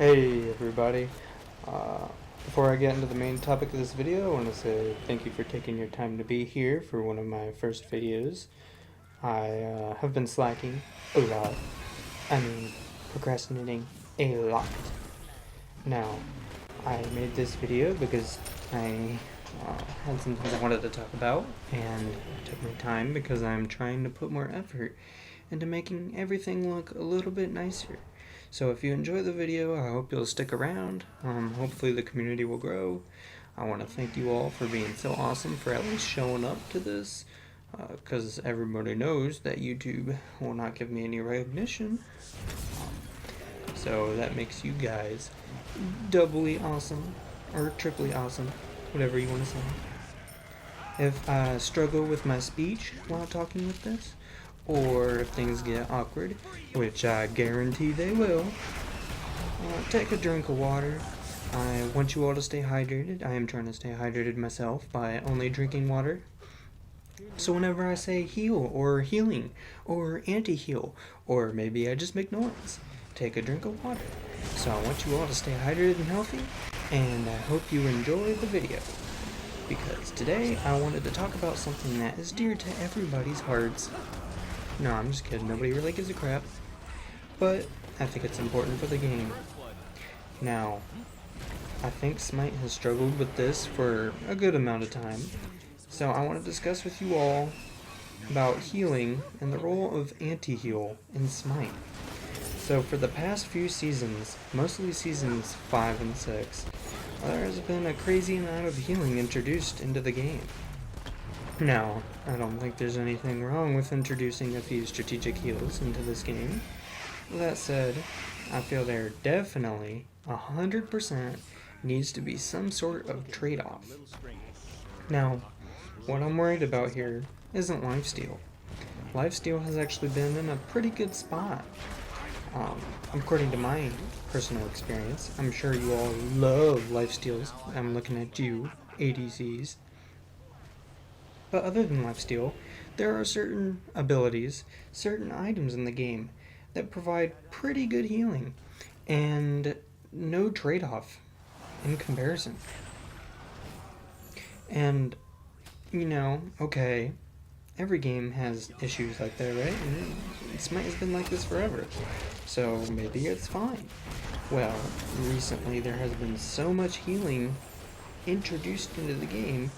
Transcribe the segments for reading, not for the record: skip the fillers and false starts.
Hey everybody, before I get into the main topic of this video, I want to say thank you for taking your time to be here for one of my first videos. I have been slacking a lot, procrastinating a lot. Now, I made this video because I had some things I wanted to talk about, and I took my time because I'm trying to put more effort into making everything look a little bit nicer. So if you enjoy the video, I hope you'll stick around. Hopefully the community will grow. I want to thank you all for being so awesome, for at least showing up to this, because everybody knows that YouTube will not give me any recognition. So that makes you guys doubly awesome, or triply awesome, whatever you want to say. If I struggle with my speech while talking with this, or if things get awkward, which I guarantee they will, take a drink of water. I want you all to stay hydrated. I am trying to stay hydrated myself by only drinking water. So whenever I say heal, or healing, or anti-heal, or maybe I just make noise, take a drink of water. So I want you all to stay hydrated and healthy, and I hope you enjoy the video. Because today I wanted to talk about something that is dear to everybody's hearts. No, I'm just kidding. Nobody really gives a crap. But I think it's important for the game. Now, I think Smite has struggled with this for a good amount of time. So I want to discuss with you all about healing and the role of anti-heal in Smite. So for the past few seasons, mostly seasons 5 and 6, there has been a crazy amount of healing introduced into the game. Now, I don't think there's anything wrong with introducing a few strategic heals into this game. That said, I feel there definitely, 100%, needs to be some sort of trade-off. Now, what I'm worried about here isn't lifesteal. Lifesteal has actually been in a pretty good spot. According to my personal experience, I'm sure you all love lifesteals. I'm looking at you, ADCs. But other than lifesteal, there are certain abilities, certain items in the game that provide pretty good healing, and no trade-off in comparison. And, okay, every game has issues like that, right? And Smite has been like this forever, so maybe it's fine. Well, recently there has been so much healing introduced into the game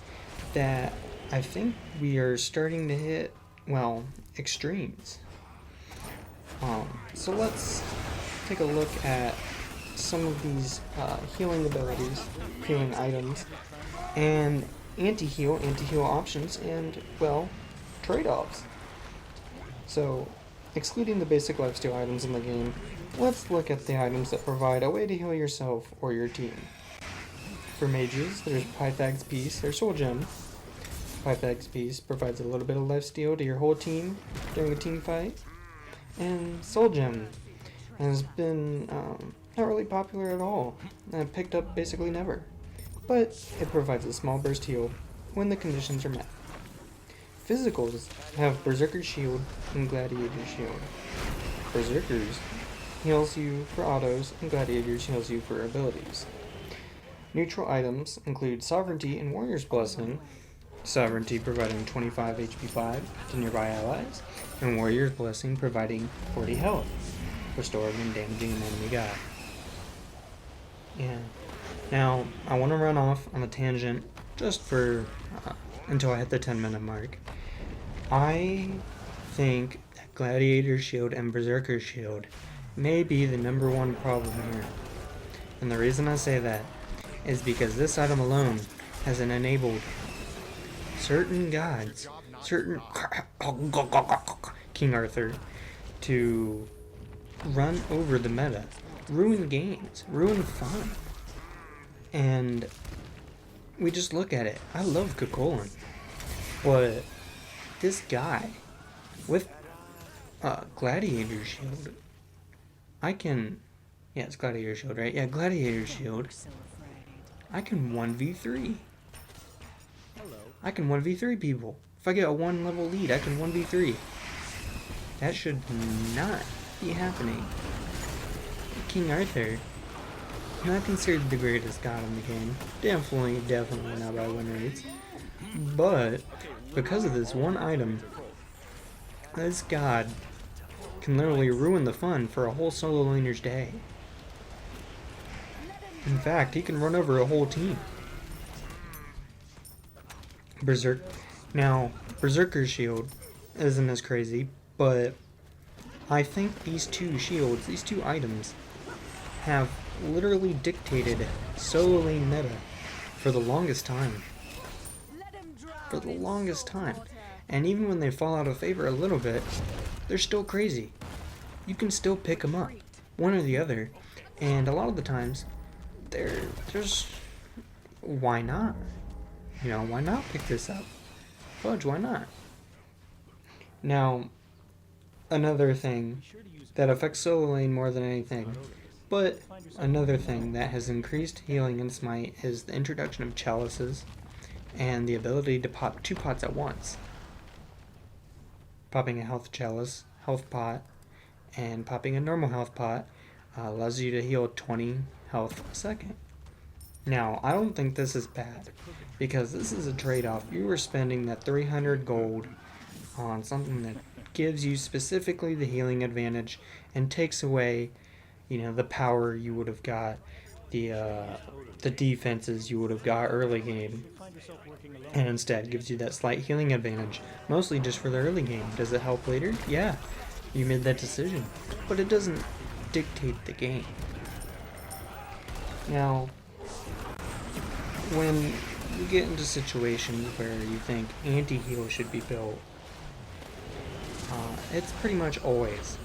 that I think we are starting to hit, extremes. So let's take a look at some of these healing abilities, healing items, and anti-heal options, and, trade-offs. So, excluding the basic lifesteal items in the game, let's look at the items that provide a way to heal yourself or your team. For mages, there's Pythag's Peace, or Soul Gem. Pythag's Peace provides a little bit of lifesteal to your whole team during a team fight. And Soul Gem has been not really popular at all, and picked up basically never. But it provides a small burst heal when the conditions are met. Physicals have Berserker's Shield and Gladiator's Shield. Berserker's heals you for autos, and Gladiator's heals you for abilities. Neutral items include Sovereignty and Warrior's Blessing. Sovereignty providing 25 HP 5 to nearby allies, and Warrior's Blessing providing 40 health, restoring and damaging an enemy guy. Yeah. Now, I want to run off on a tangent just for until I hit the 10-minute mark. I think that Gladiator's Shield and Berserker's Shield may be the #1 problem here. And the reason I say that is because this item alone has enabled certain gods, certain King Arthur, to run over the meta, ruin games, ruin fun. And we just look at it. I love Kukulkan, but this guy with Gladiator Shield, it's Gladiator Shield, right? Yeah, Gladiator Shield. I can 1v3. I can 1v3 people. If I get a 1 level lead, I can 1v3. That should not be happening. King Arthur not considered the greatest god in the game. Definitely not by win rates. But because of this one item, this god can literally ruin the fun for a whole solo laner's day. In fact, he can run over a whole team. Berserk. Now, Berserker's shield isn't as crazy, but I think these two shields, these two items, have literally dictated solo lane meta for the longest time. For the longest time. And even when they fall out of favor a little bit, they're still crazy. You can still pick them up, one or the other. And a lot of the times, there's... why not? You know, why not pick this up? Fudge, why not? Now, another thing that affects solo lane more than anything, but another thing that has increased healing in Smite is the introduction of Chalices and the ability to pop 2 pots at once. Popping a health chalice, health pot, and popping a normal health pot allows you to heal 20 health a second. Now, I don't think this is bad, because this is a trade-off. You were spending that 300 gold on something that gives you specifically the healing advantage and takes away, you know, the power you would have got, the defenses you would have got early game, and instead gives you that slight healing advantage, mostly just for the early game. Does it help later? Yeah, you made that decision, but it doesn't dictate the game. Now, when you get into situations where you think anti-heal should be built, it's pretty much always.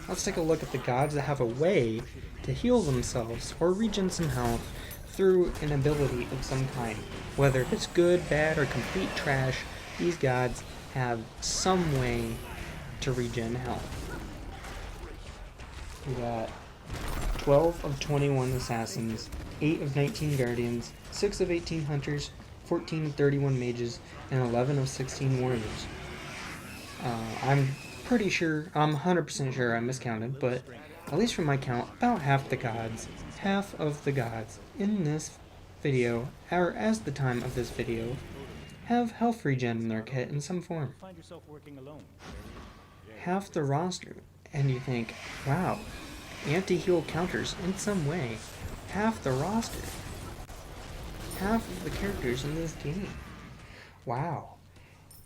Let's take a look at the gods that have a way to heal themselves or regen some health through an ability of some kind. Whether it's good, bad, or complete trash, these gods have some way to regen health. We got 12 of 21 assassins, 8 of 19 guardians, 6 of 18 hunters, 14 of 31 mages, and 11 of 16 warriors. I'm pretty sure, I'm 100% sure I miscounted, but at least from my count, about half of the gods in this video, or as the time of this video, have health regen in their kit in some form. Half the roster, and you think, wow, anti-heal counters in some way. Half the roster. Half of the characters in this game. Wow.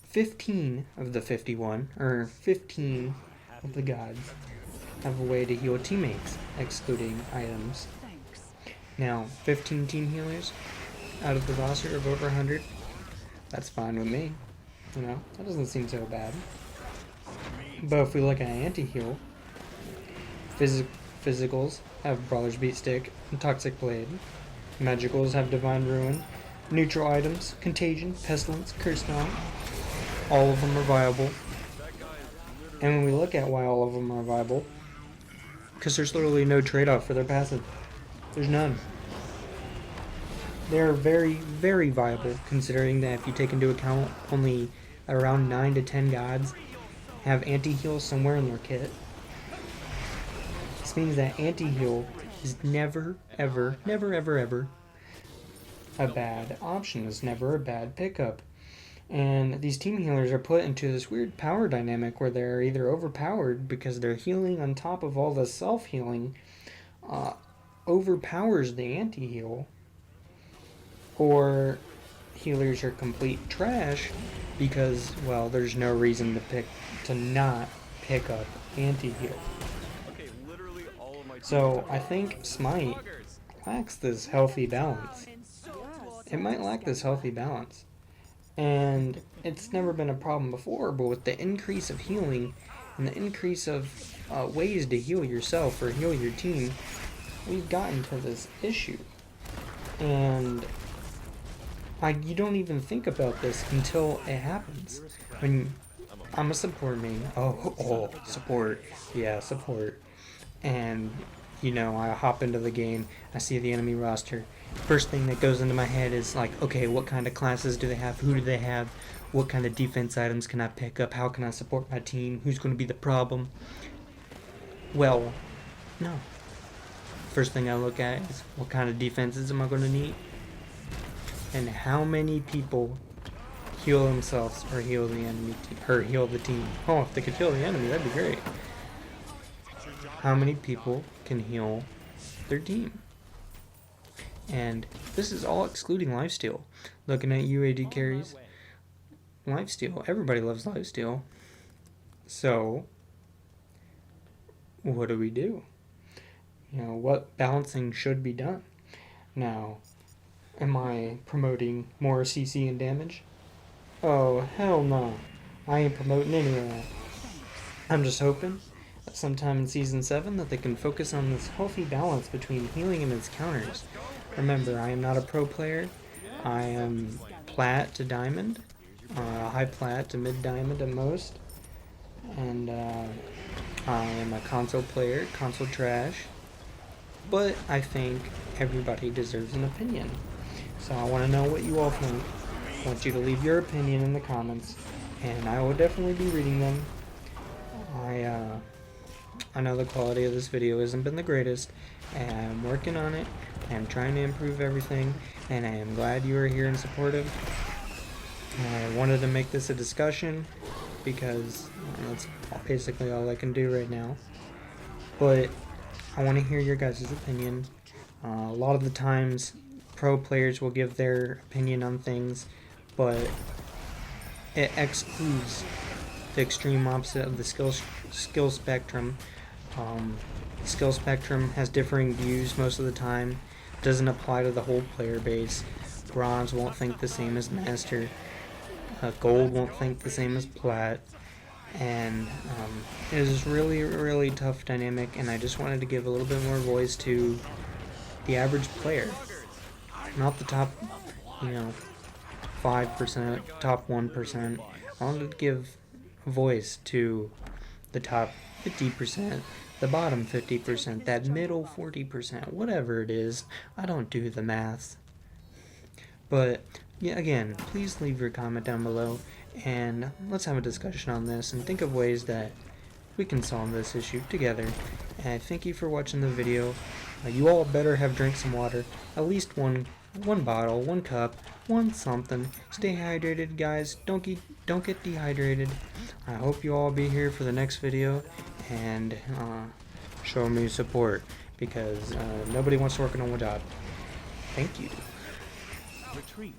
15 of the 51, or 15 of the gods, have a way to heal teammates, excluding items. Now, 15 team healers out of the roster of over 100, that's fine with me. You know, that doesn't seem so bad. But if we look at anti-heal, physicals have Brawler's Beat Stick and Toxic Blade. Magicals have Divine Ruin. Neutral items, Contagion, Pestilence, Curse Knot. All of them are viable. And when we look at why all of them are viable, because there's literally no trade-off for their passive. There's none. They're very, very viable, considering that if you take into account only around 9 to 10 gods have anti-heal somewhere in their kit. This means that anti-heal is never, ever a bad option. It's never a bad pickup. And these team healers are put into this weird power dynamic where they're either overpowered because they're healing on top of all the self-healing, overpowers the anti-heal, or healers are complete trash because, well, there's no reason to not pick up anti-heal. So I think Smite lacks this healthy balance. It might lack this healthy balance. And it's never been a problem before, but with the increase of healing and the increase of ways to heal yourself or heal your team, we've gotten to this issue. And you don't even think about this until it happens. When I'm a support main. Support. Yeah, support. And, you know, I hop into the game, I see the enemy roster. First thing that goes into my head is like, okay, what kind of classes do they have? Who do they have? What kind of defense items can I pick up? How can I support my team? Who's going to be the problem? Well, no. first thing I look at is what kind of defenses am I going to need, and how many people heal themselves or heal the enemy or heal the team. Oh, if they could heal the enemy, that'd be great. How many people can heal their team? And this is all excluding lifesteal. Looking at UAD carries, lifesteal. Everybody loves lifesteal. So, what do we do? You know, what balancing should be done? Now, am I promoting more CC and damage? Oh, hell no. I ain't promoting any of that. I'm just hoping that sometime in Season 7 that they can focus on this healthy balance between healing and its counters. Remember, I am not a pro player. I am plat to diamond, high plat to mid diamond at most. And I am a console player, console trash. But I think everybody deserves an opinion. So I want to know what you all think. I want you to leave your opinion in the comments, and I will definitely be reading them. I know the quality of this video hasn't been the greatest, and I'm working on it. I'm trying to improve everything, and I am glad you are here and supportive. I wanted to make this a discussion because that's basically all I can do right now. But I want to hear your guys' opinion. A lot of the times, pro players will give their opinion on things, but it excludes the extreme opposite of the skill spectrum. Skill spectrum has differing views most of the time. Doesn't apply to the whole player base. Bronze won't think the same as Master. Gold won't think the same as Plat. And it is really, really tough dynamic, and I just wanted to give a little bit more voice to the average player. Not the top, 5%, top 1%. I wanted to give voice to the top 50%, the bottom 50%, that middle 40%, whatever it is. I don't do the math. But, yeah, again, please leave your comment down below, and let's have a discussion on this and think of ways that we can solve this issue together. And thank you for watching the video. You all better have drank some water, at least one bottle, one cup, one something. Stay hydrated, guys. Don't get dehydrated. I hope you all be here for the next video and show me support, because nobody wants to work on one job. Thank you. Retreat.